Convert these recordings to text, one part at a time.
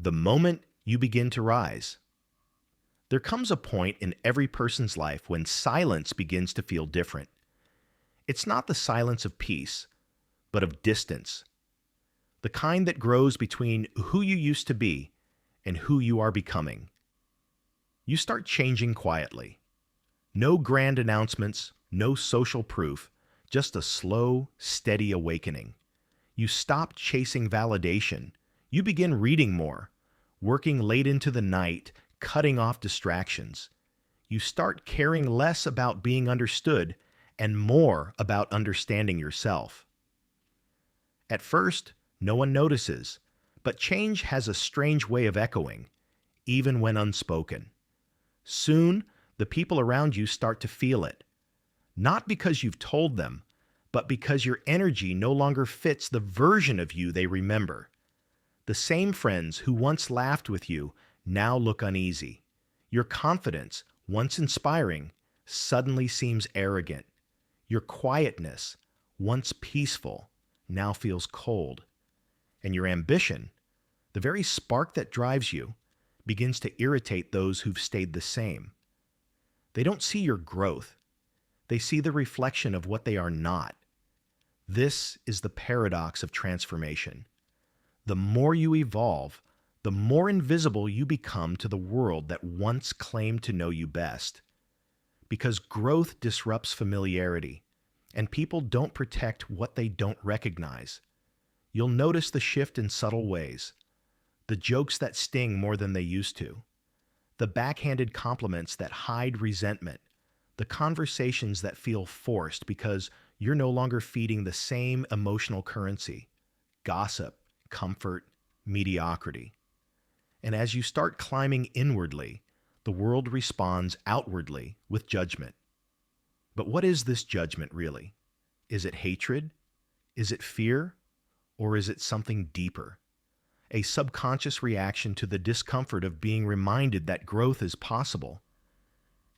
The moment you begin to rise. There comes a point in every person's life when silence begins to feel different. It's not the silence of peace, but of distance. The kind that grows between who you used to be and who you are becoming. You start changing quietly. No grand announcements, no social proof, just a slow, steady awakening. You stop chasing validation. You begin reading more, working late into the night, cutting off distractions. You start caring less about being understood and more about understanding yourself. At first, no one notices, but change has a strange way of echoing, even when unspoken. Soon, the people around you start to feel it, not because you've told them, but because your energy no longer fits the version of you they remember. The same friends who once laughed with you now look uneasy. Your confidence, once inspiring, suddenly seems arrogant. Your quietness, once peaceful, now feels cold. And your ambition, the very spark that drives you, begins to irritate those who've stayed the same. They don't see your growth. They see the reflection of what they are not. This is the paradox of transformation. The more you evolve, the more invisible you become to the world that once claimed to know you best. Because growth disrupts familiarity, and people don't protect what they don't recognize. You'll notice the shift in subtle ways. The jokes that sting more than they used to. The backhanded compliments that hide resentment. The conversations that feel forced because you're no longer feeding the same emotional currency. Gossip, comfort, mediocrity. And as you start climbing inwardly, the world responds outwardly with judgment. But what is this judgment really? Is it hatred? Is it fear? Or is it something deeper? A subconscious reaction to the discomfort of being reminded that growth is possible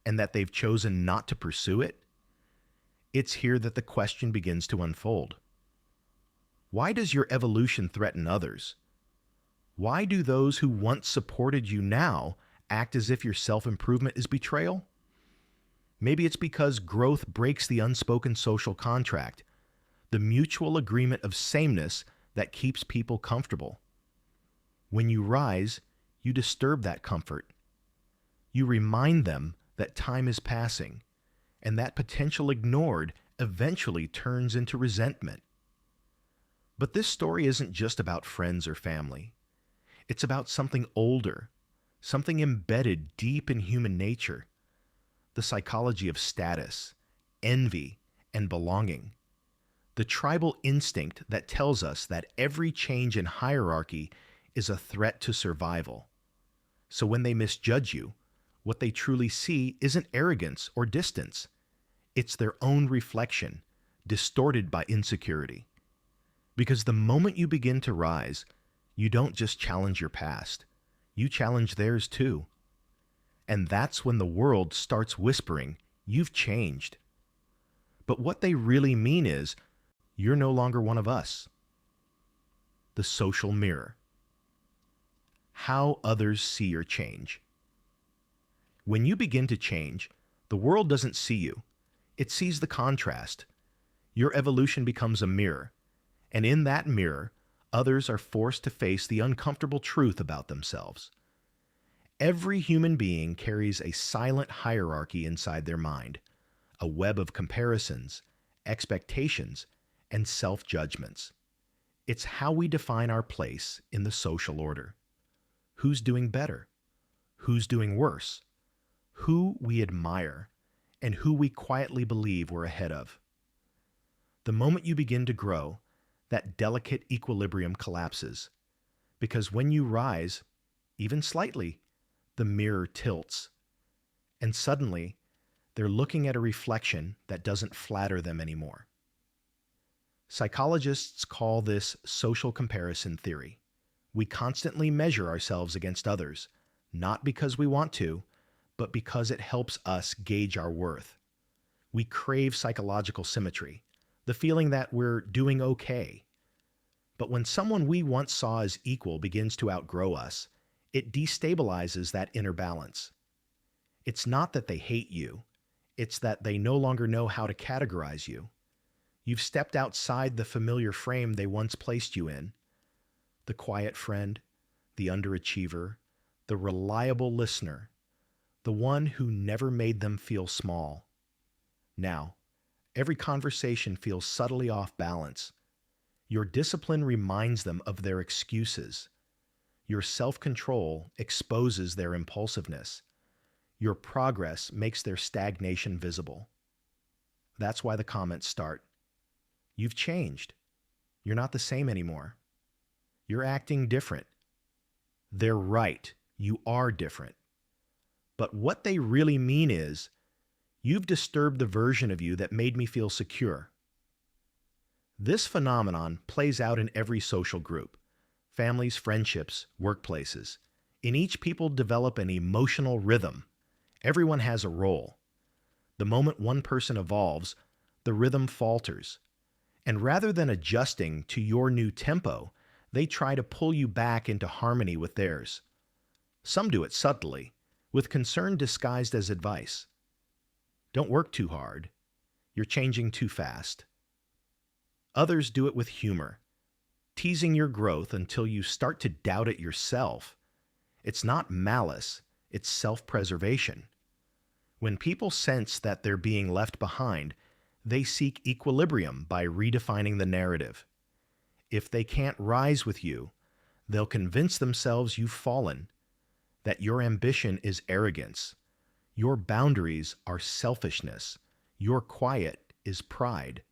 and that they've chosen not to pursue it? It's here that the question begins to unfold. Why does your evolution threaten others? Why do those who once supported you now act as if your self-improvement is betrayal? Maybe it's because growth breaks the unspoken social contract, the mutual agreement of sameness that keeps people comfortable. When you rise, you disturb that comfort. You remind them that time is passing, and that potential ignored eventually turns into resentment. But this story isn't just about friends or family. It's about something older, something embedded deep in human nature, the psychology of status, envy, and belonging. The tribal instinct that tells us that every change in hierarchy is a threat to survival. So when they misjudge you, what they truly see isn't arrogance or distance. It's their own reflection, distorted by insecurity. Because the moment you begin to rise, you don't just challenge your past, you challenge theirs too. And that's when the world starts whispering, "You've changed." But what they really mean is, "You're no longer one of us." The social mirror. How others see your change. When you begin to change, the world doesn't see you. It sees the contrast. Your evolution becomes a mirror, and in that mirror, others are forced to face the uncomfortable truth about themselves. Every human being carries a silent hierarchy inside their mind, a web of comparisons, expectations, and self-judgments. It's how we define our place in the social order. Who's doing better? Who's doing worse? Who we admire, and who we quietly believe we're ahead of. The moment you begin to grow, that delicate equilibrium collapses, because when you rise, even slightly, the mirror tilts, and suddenly they're looking at a reflection that doesn't flatter them anymore. Psychologists call this social comparison theory. We constantly measure ourselves against others, not because we want to, but because it helps us gauge our worth. We crave psychological symmetry, the feeling that we're doing okay. But when someone we once saw as equal begins to outgrow us, It destabilizes that inner balance. It's not that they hate you, it's that they no longer know how to categorize you. You've stepped outside the familiar frame they once placed you in: the quiet friend, the underachiever, the reliable listener, the one who never made them feel small. Now, every conversation feels subtly off balance. Your discipline reminds them of their excuses. Your self-control exposes their impulsiveness. Your progress makes their stagnation visible. That's why the comments start: "You've changed. You're not the same anymore. You're acting different." They're right. You are different. But what they really mean is, "You've disturbed the version of you that made me feel secure." This phenomenon plays out in every social group: families, friendships, workplaces. In each, people develop an emotional rhythm. Everyone has a role. The moment one person evolves, the rhythm falters. And rather than adjusting to your new tempo, they try to pull you back into harmony with theirs. Some do it subtly, with concern disguised as advice. "Don't work too hard. You're changing too fast." Others do it with humor, teasing your growth until you start to doubt it yourself. It's not malice, it's self-preservation. When people sense that they're being left behind, they seek equilibrium by redefining the narrative. If they can't rise with you, they'll convince themselves you've fallen, that your ambition is arrogance, your boundaries are selfishness, your quiet is pride.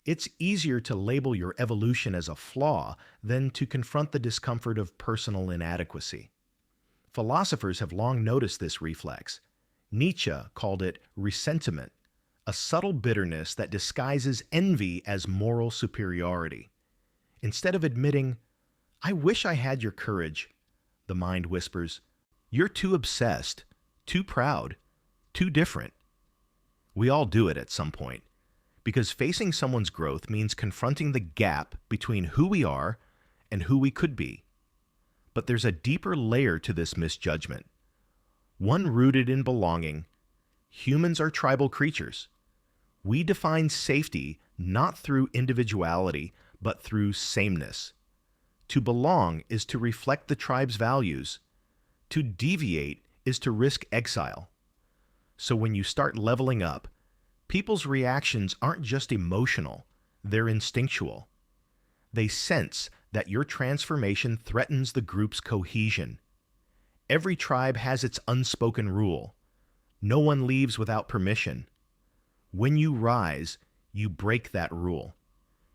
It's easier to label your evolution as a flaw than to confront the discomfort of personal inadequacy. Philosophers have long noticed this reflex. Nietzsche called it ressentiment, a subtle bitterness that disguises envy as moral superiority. Instead of admitting, "I wish I had your courage," the mind whispers, "You're too obsessed, too proud, too different." We all do it at some point, because facing someone's growth means confronting the gap between who we are and who we could be. But there's a deeper layer to this misjudgment, one rooted in belonging. Humans are tribal creatures. We define safety not through individuality, but through sameness. To belong is to reflect the tribe's values. To deviate is to risk exile. So when you start leveling up, people's reactions aren't just emotional, they're instinctual. They sense that your transformation threatens the group's cohesion. Every tribe has its unspoken rule. No one leaves without permission. When you rise, you break that rule.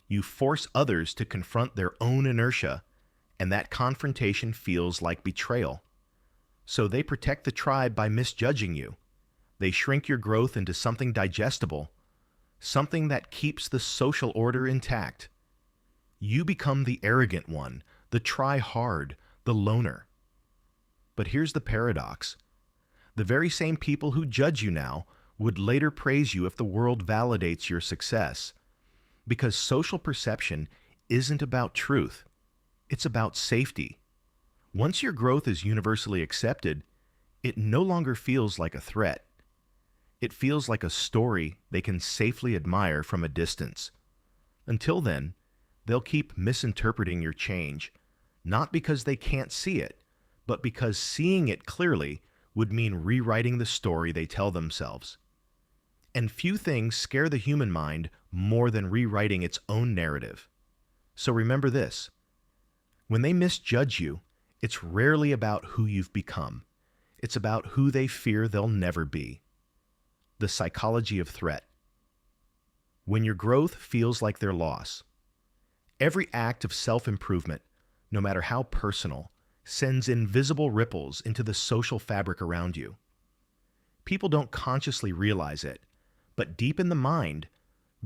You force others to confront their own inertia, and that confrontation feels like betrayal. So they protect the tribe by misjudging you. They shrink your growth into something digestible, something that keeps the social order intact. You become the arrogant one, the try-hard, the loner. But here's the paradox. The very same people who judge you now would later praise you if the world validates your success. Because social perception isn't about truth, it's about safety. Once your growth is universally accepted, it no longer feels like a threat. It feels like a story they can safely admire from a distance. Until then, they'll keep misinterpreting your change, not because they can't see it, but because seeing it clearly would mean rewriting the story they tell themselves. And few things scare the human mind more than rewriting its own narrative. So remember this: when they misjudge you, it's rarely about who you've become. It's about who they fear they'll never be. The psychology of threat. When your growth feels like their loss. Every act of self-improvement, no matter how personal, sends invisible ripples into the social fabric around you. People don't consciously realize it, but deep in the mind,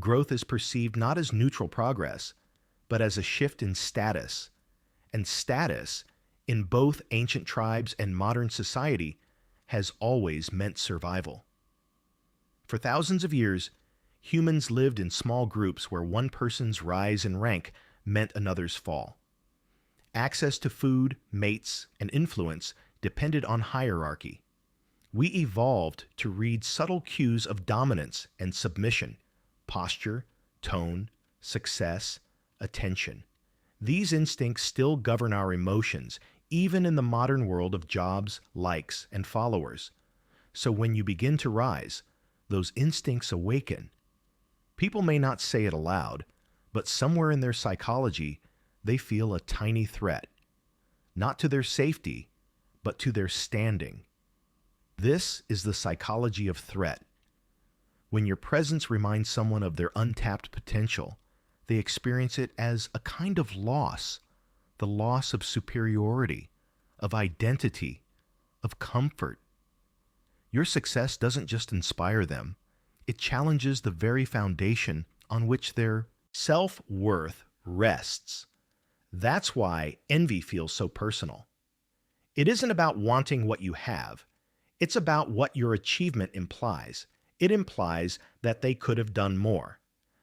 growth is perceived not as neutral progress, but as a shift in status. And status, in both ancient tribes and modern society, has always meant survival. For thousands of years, humans lived in small groups where one person's rise in rank meant another's fall. Access to food, mates, and influence depended on hierarchy. We evolved to read subtle cues of dominance and submission, posture, tone, success, attention. These instincts still govern our emotions, even in the modern world of jobs, likes, and followers. So when you begin to rise, those instincts awaken. People may not say it aloud, but somewhere in their psychology, they feel a tiny threat, not to their safety, but to their standing. This is the psychology of threat. When your presence reminds someone of their untapped potential, they experience it as a kind of loss, the loss of superiority, of identity, of comfort. Your success doesn't just inspire them, it challenges the very foundation on which their self-worth rests. That's why envy feels so personal. It isn't about wanting what you have. It's about what your achievement implies. It implies that they could have done more,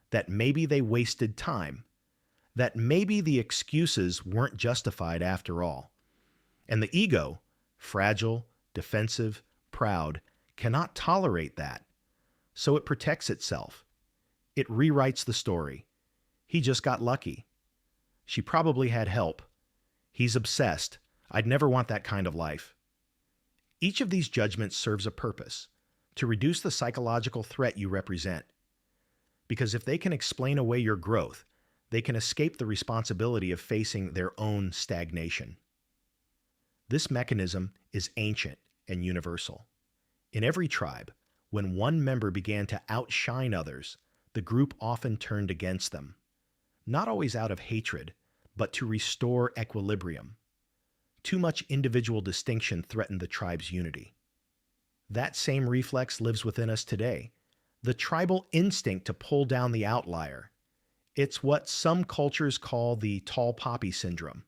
that maybe they wasted time, that maybe the excuses weren't justified after all. And the ego, fragile, defensive, proud, cannot tolerate that. So it protects itself. It rewrites the story. He just got lucky. She probably had help. He's obsessed. I'd never want that kind of life. Each of these judgments serves a purpose, to reduce the psychological threat you represent. Because if they can explain away your growth, they can escape the responsibility of facing their own stagnation. This mechanism is ancient and universal. In every tribe, when one member began to outshine others, the group often turned against them, not always out of hatred, but to restore equilibrium. Too much individual distinction threatened the tribe's unity. That same reflex lives within us today, the tribal instinct to pull down the outlier. It's what some cultures call the tall poppy syndrome.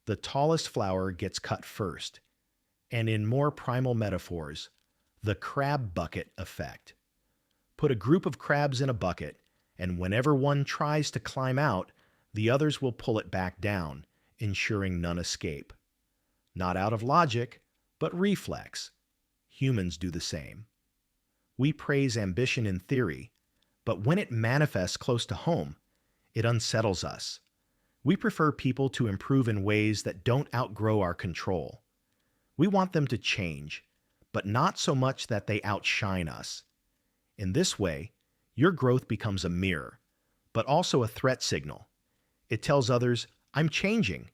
The tallest flower gets cut first. And in more primal metaphors, the crab bucket effect. Put a group of crabs in a bucket, and whenever one tries to climb out, the others will pull it back down, ensuring none escape. Not out of logic, but reflex. Humans do the same. We praise ambition in theory, but when it manifests close to home, it unsettles us. We prefer people to improve in ways that don't outgrow our control. We want them to change, but not so much that they outshine us. In this way, your growth becomes a mirror, but also a threat signal. It tells others, I'm changing,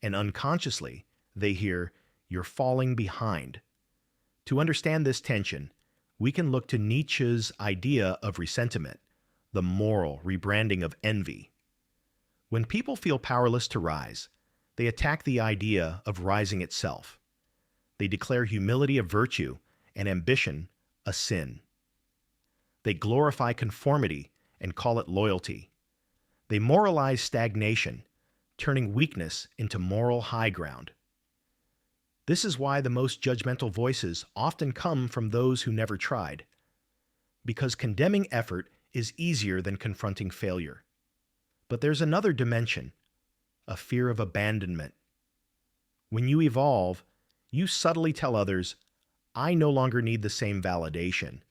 and unconsciously, they hear, you're falling behind. To understand this tension, we can look to Nietzsche's idea of resentment, the moral rebranding of envy. When people feel powerless to rise, they attack the idea of rising itself. They declare humility a virtue and ambition a sin. They glorify conformity and call it loyalty. They moralize stagnation, turning weakness into moral high ground. This is why the most judgmental voices often come from those who never tried, because condemning effort is easier than confronting failure. But there's another dimension, a fear of abandonment. When you evolve, you subtly tell others, I no longer need the same validation.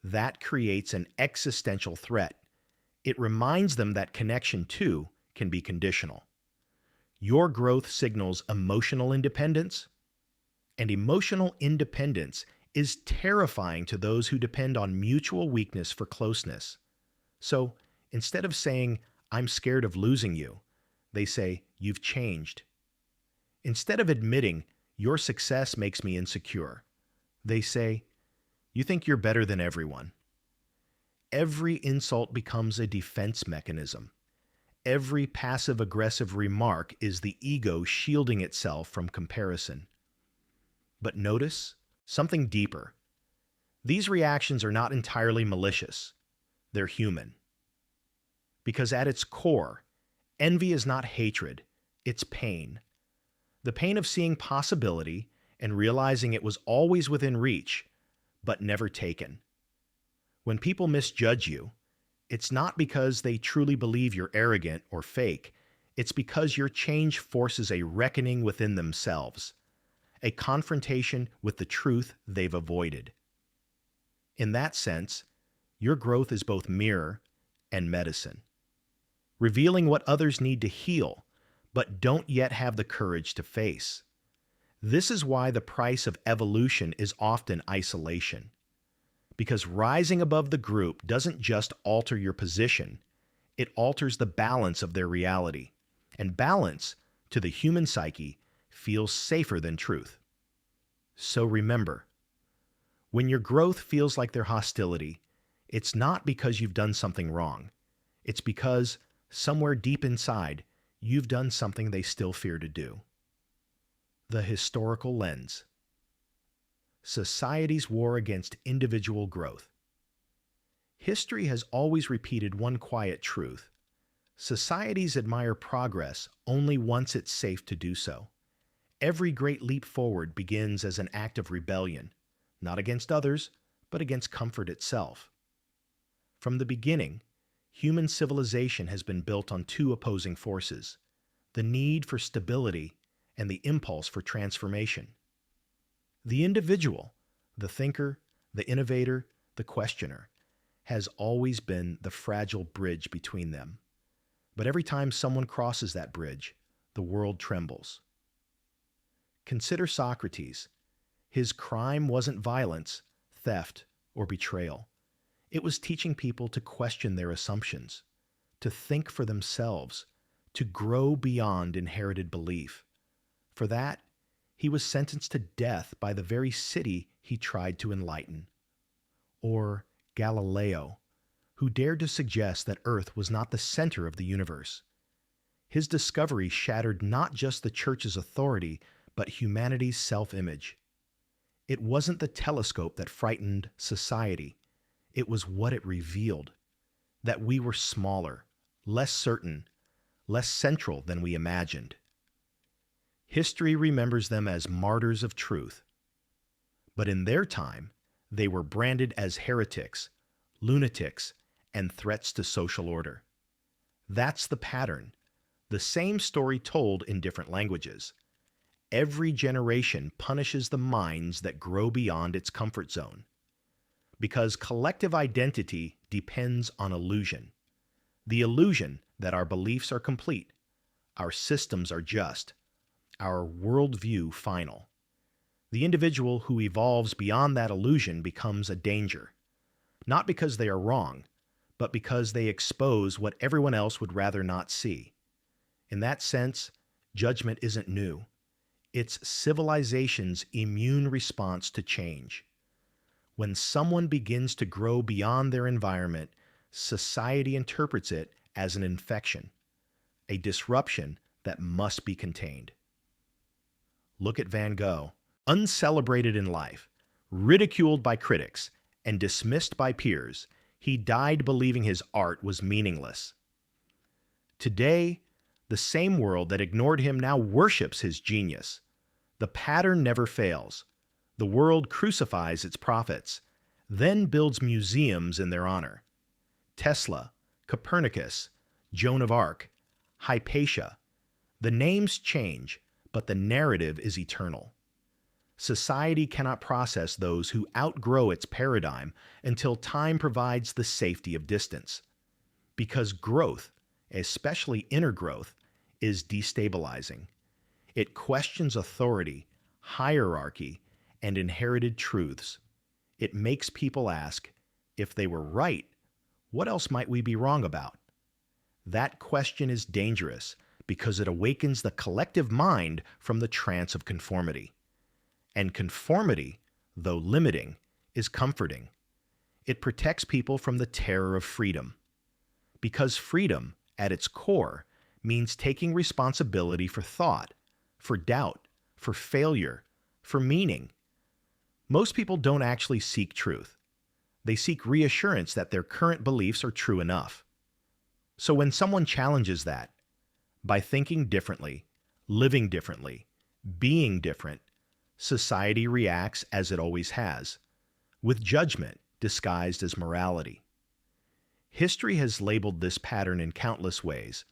That creates an existential threat. It reminds them that connection, too, can be conditional. Your growth signals emotional independence, and emotional independence is terrifying to those who depend on mutual weakness for closeness. So, instead of saying, I'm scared of losing you, they say, you've changed. Instead of admitting, your success makes me insecure, they say, you think you're better than everyone. Every insult becomes a defense mechanism. Every passive-aggressive remark is the ego shielding itself from comparison. But notice something deeper. These reactions are not entirely malicious. They're human. Because at its core, envy is not hatred, it's pain. The pain of seeing possibility and realizing it was always within reach, but never taken. When people misjudge you, it's not because they truly believe you're arrogant or fake. It's because your change forces a reckoning within themselves, a confrontation with the truth they've avoided. In that sense, your growth is both mirror and medicine, revealing what others need to heal, but don't yet have the courage to face. This is why the price of evolution is often isolation. Because rising above the group doesn't just alter your position, it alters the balance of their reality. And balance, to the human psyche, feels safer than truth. So remember, when your growth feels like their hostility, it's not because you've done something wrong. It's because, somewhere deep inside, you've done something they still fear to do. The historical lens. Society's war against individual growth. History has always repeated one quiet truth. Societies admire progress only once it's safe to do so. Every great leap forward begins as an act of rebellion, not against others, but against comfort itself. From the beginning, human civilization has been built on two opposing forces: the need for stability and the impulse for transformation. The individual, the thinker, the innovator, the questioner, has always been the fragile bridge between them. But every time someone crosses that bridge, the world trembles. Consider Socrates. His crime wasn't violence, theft, or betrayal. It was teaching people to question their assumptions, to think for themselves, to grow beyond inherited belief. For that, he was sentenced to death by the very city he tried to enlighten. Or Galileo, who dared to suggest that Earth was not the center of the universe. His discovery shattered not just the Church's authority, but humanity's self-image. It wasn't the telescope that frightened society. It was what it revealed: that we were smaller, less certain, less central than we imagined. History remembers them as martyrs of truth. But in their time, they were branded as heretics, lunatics, and threats to social order. That's the pattern, the same story told in different languages. Every generation punishes the minds that grow beyond its comfort zone. Because collective identity depends on illusion. The illusion that our beliefs are complete, our systems are just, our worldview final. The individual who evolves beyond that illusion becomes a danger, not because they are wrong, but because they expose what everyone else would rather not see. In that sense, judgment isn't new. It's civilization's immune response to change. When someone begins to grow beyond their environment, society interprets it as an infection, a disruption that must be contained. Look at Van Gogh, uncelebrated in life, ridiculed by critics, and dismissed by peers. He died believing his art was meaningless. Today, the same world that ignored him now worships his genius. The pattern never fails. The world crucifies its prophets, then builds museums in their honor. Tesla, Copernicus, Joan of Arc, Hypatia. The names change, but the narrative is eternal. Society cannot process those who outgrow its paradigm until time provides the safety of distance. Because growth, especially inner growth, is destabilizing. It questions authority, hierarchy, and inherited truths. It makes people ask, if they were right, what else might we be wrong about? That question is dangerous because it awakens the collective mind from the trance of conformity. And conformity, though limiting, is comforting. It protects people from the terror of freedom. Because freedom, at its core, means taking responsibility for thought, for doubt, for failure, for meaning. Most people don't actually seek truth. They seek reassurance that their current beliefs are true enough. So when someone challenges that, by thinking differently, living differently, being different, society reacts as it always has, with judgment disguised as morality. History has labeled this pattern in countless ways: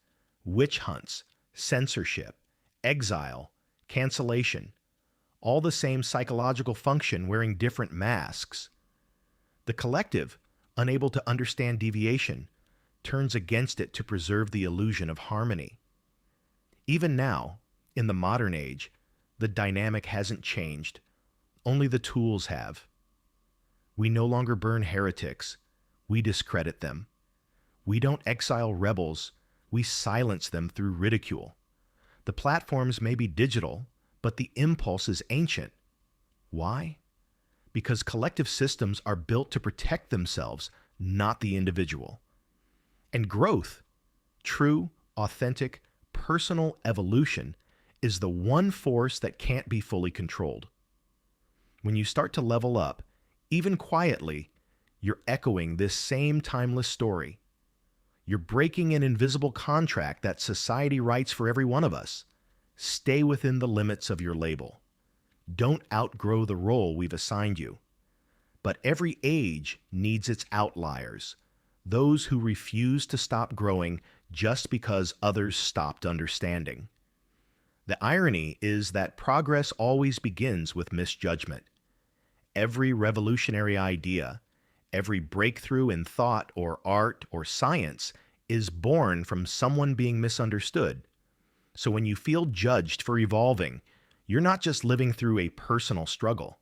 witch hunts, censorship, exile, cancellation, all the same psychological function wearing different masks. The collective, unable to understand deviation, turns against it to preserve the illusion of harmony. Even now, in the modern age, the dynamic hasn't changed, only the tools have. We no longer burn heretics, we discredit them. We don't exile rebels, we silence them through ridicule. The platforms may be digital, but the impulse is ancient. Why? Because collective systems are built to protect themselves, not the individual. And growth, true, authentic, personal evolution, is the one force that can't be fully controlled. When you start to level up, even quietly, you're echoing this same timeless story. You're breaking an invisible contract that society writes for every one of us. Stay within the limits of your label. Don't outgrow the role we've assigned you. But every age needs its outliers, those who refuse to stop growing just because others stopped understanding. The irony is that progress always begins with misjudgment. Every revolutionary idea, every breakthrough in thought or art or science is born from someone being misunderstood. So when you feel judged for evolving, you're not just living through a personal struggle.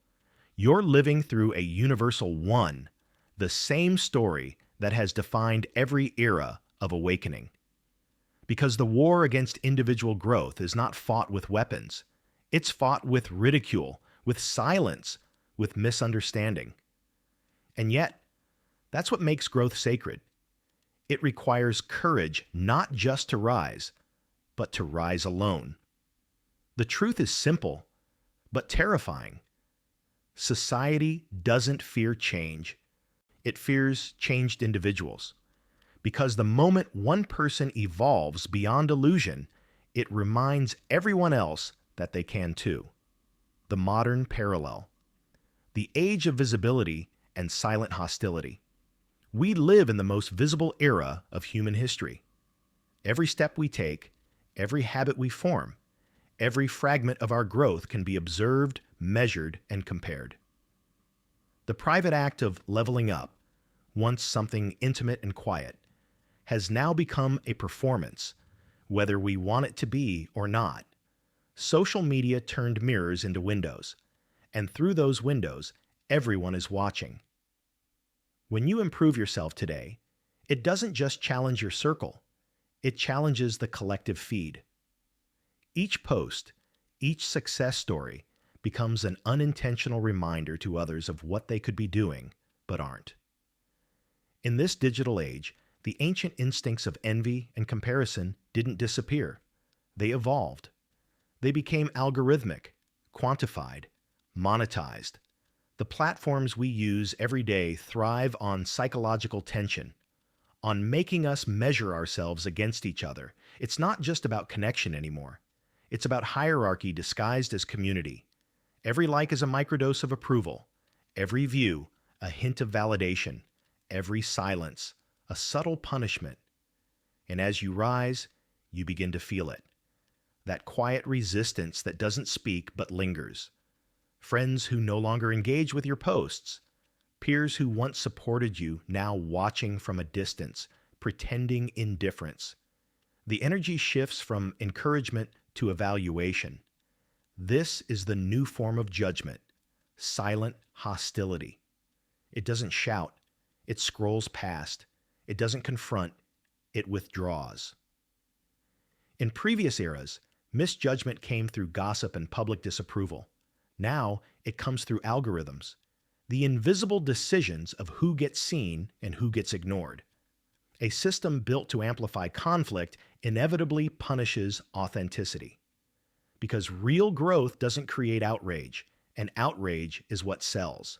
You're living through a universal one, the same story that has defined every era of awakening. Because the war against individual growth is not fought with weapons. It's fought with ridicule, with silence, with misunderstanding. And yet, that's what makes growth sacred. It requires courage not just to rise, but to rise alone. The truth is simple, but terrifying. Society doesn't fear change. It fears changed individuals. Because the moment one person evolves beyond illusion, it reminds everyone else that they can too. The modern parallel. The age of visibility and silent hostility. We live in the most visible era of human history. Every step we take, every habit we form, every fragment of our growth can be observed, measured, and compared. The private act of leveling up, once something intimate and quiet, has now become a performance, whether we want it to be or not. Social media turned mirrors into windows, and through those windows, everyone is watching. When you improve yourself today, it doesn't just challenge your circle, it challenges the collective feed. Each post, each success story, becomes an unintentional reminder to others of what they could be doing, but aren't. In this digital age, the ancient instincts of envy and comparison didn't disappear. They evolved. They became algorithmic, quantified, monetized. The platforms we use every day thrive on psychological tension, on making us measure ourselves against each other. It's not just about connection anymore. It's about hierarchy disguised as community. Every like is a microdose of approval. Every view, a hint of validation. Every silence, a subtle punishment. And as you rise, you begin to feel it. That quiet resistance that doesn't speak but lingers. Friends who no longer engage with your posts. Peers who once supported you now watching from a distance, pretending indifference. The energy shifts from encouragement to evaluation. This is the new form of judgment, silent hostility. It doesn't shout, it scrolls past, it doesn't confront, it withdraws. In previous eras, misjudgment came through gossip and public disapproval. Now it comes through algorithms, the invisible decisions of who gets seen and who gets ignored. A system built to amplify conflict inevitably punishes authenticity. Because real growth doesn't create outrage, and outrage is what sells.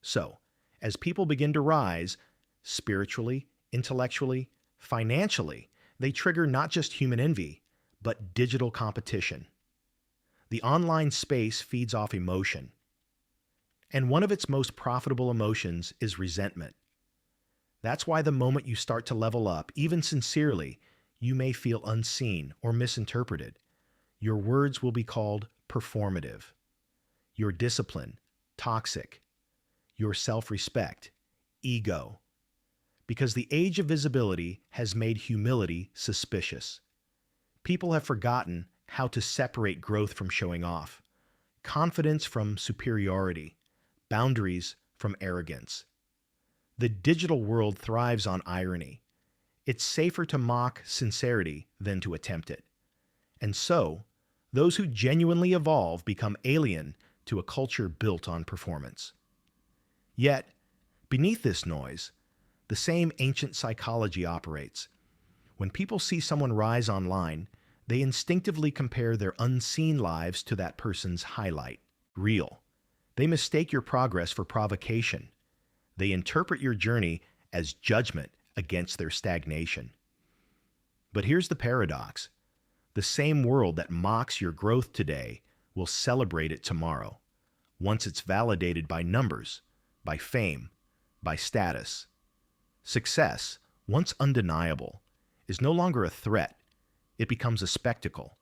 So, as people begin to rise, spiritually, intellectually, financially, they trigger not just human envy, but digital competition. The online space feeds off emotion. And one of its most profitable emotions is resentment. That's why the moment you start to level up, even sincerely, you may feel unseen or misinterpreted. Your words will be called performative. Your discipline, toxic. Your self-respect, ego. Because the age of visibility has made humility suspicious. People have forgotten how to separate growth from showing off, confidence from superiority, boundaries from arrogance. The digital world thrives on irony. It's safer to mock sincerity than to attempt it. And so, those who genuinely evolve become alien to a culture built on performance. Yet, beneath this noise, the same ancient psychology operates. When people see someone rise online, they instinctively compare their unseen lives to that person's highlight reel. They mistake your progress for provocation. They interpret your journey as judgment against their stagnation. But here's the paradox. The same world that mocks your growth today will celebrate it tomorrow, once it's validated by numbers, by fame, by status. Success, once undeniable, is no longer a threat. It becomes a spectacle.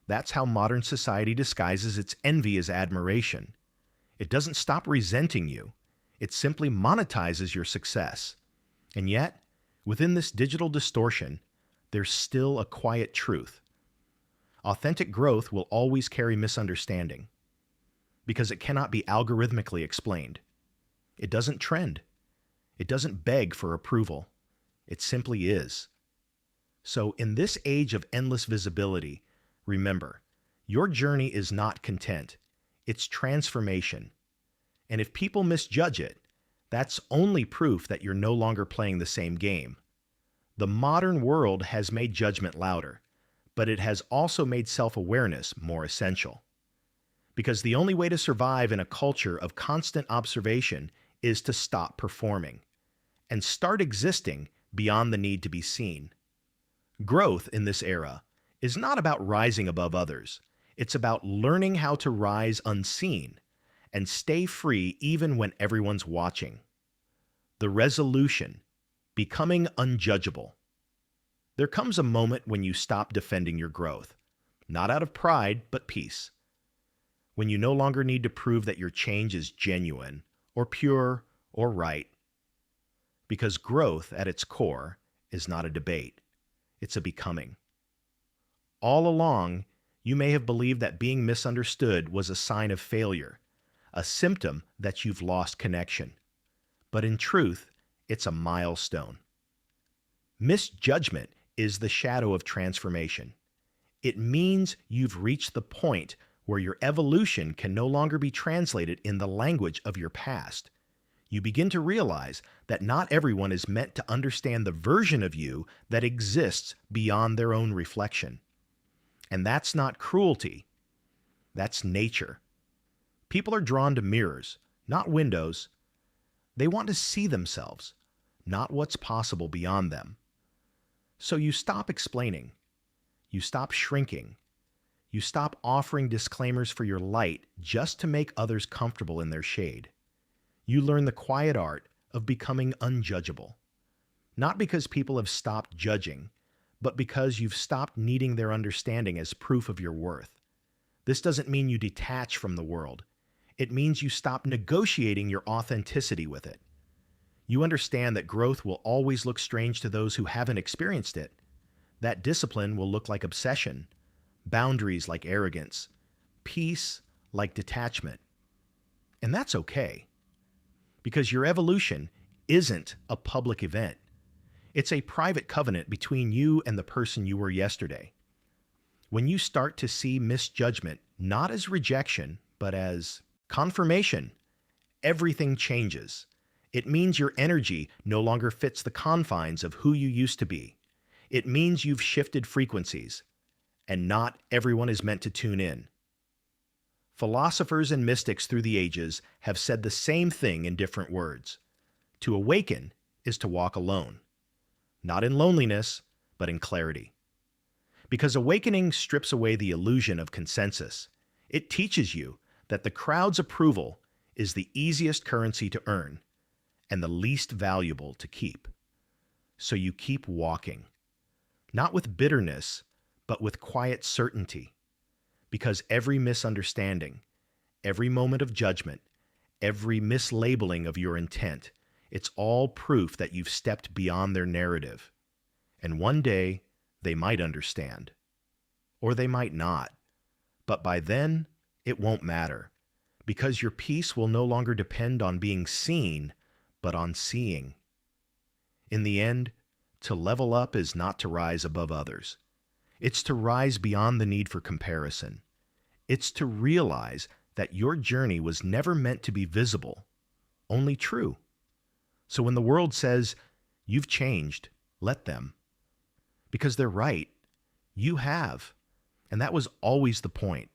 That's how modern society disguises its envy as admiration. It doesn't stop resenting you. It simply monetizes your success. And yet, within this digital distortion, there's still a quiet truth. Authentic growth will always carry misunderstanding because it cannot be algorithmically explained. It doesn't trend. It doesn't beg for approval. It simply is. So in this age of endless visibility, remember, your journey is not content. It's transformation. And if people misjudge it, that's only proof that you're no longer playing the same game. The modern world has made judgment louder, but it has also made self-awareness more essential. Because the only way to survive in a culture of constant observation is to stop performing and start existing beyond the need to be seen. Growth in this era is not about rising above others. It's about learning how to rise unseen and stay free even when everyone's watching. The resolution, becoming unjudgeable. There comes a moment when you stop defending your growth, not out of pride, but peace. When you no longer need to prove that your change is genuine or pure or right. Because growth at its core is not a debate. It's a becoming. All along, you may have believed that being misunderstood was a sign of failure, a symptom that you've lost connection. But in truth, it's a milestone. Misjudgment is the shadow of transformation. It means you've reached the point where your evolution can no longer be translated in the language of your past. You begin to realize that not everyone is meant to understand the version of you that exists beyond their own reflection. And that's not cruelty. That's nature. People are drawn to mirrors, not windows. They want to see themselves, not what's possible beyond them. So you stop explaining. You stop shrinking. You stop offering disclaimers for your light just to make others comfortable in their shade. You learn the quiet art of becoming unjudgeable. Not because people have stopped judging, but because you've stopped needing their understanding as proof of your worth. This doesn't mean you detach from the world. It means you stop negotiating your authenticity with it. You understand that growth will always look strange to those who haven't experienced it. That discipline will look like obsession, boundaries like arrogance, peace like detachment. And that's okay. Because your evolution isn't a public event. It's a private covenant between you and the person you were yesterday. When you start to see misjudgment not as rejection, but as confirmation, everything changes. It means your energy no longer fits the confines of who you used to be. It means you've shifted frequencies, and not everyone is meant to tune in. Philosophers and mystics through the ages have said the same thing in different words. To awaken is to walk alone, not in loneliness, but in clarity. Because awakening strips away the illusion of consensus. It teaches you that the crowd's approval is the easiest currency to earn and the least valuable to keep. So you keep walking. not with bitterness, but with quiet certainty. Because every misunderstanding, every moment of judgment, every mislabeling of your intent, it's all proof that you've stepped beyond their narrative. And one day, they might understand. Or they might not. But by then, it won't matter. Because your peace will no longer depend on being seen, but on seeing. In the end, to level up is not to rise above others. It's to rise beyond the need for comparison. It's to realize that your journey was never meant to be visible, only true. So when the world says, "You've changed," let them. Because they're right. You have. And that was always the point.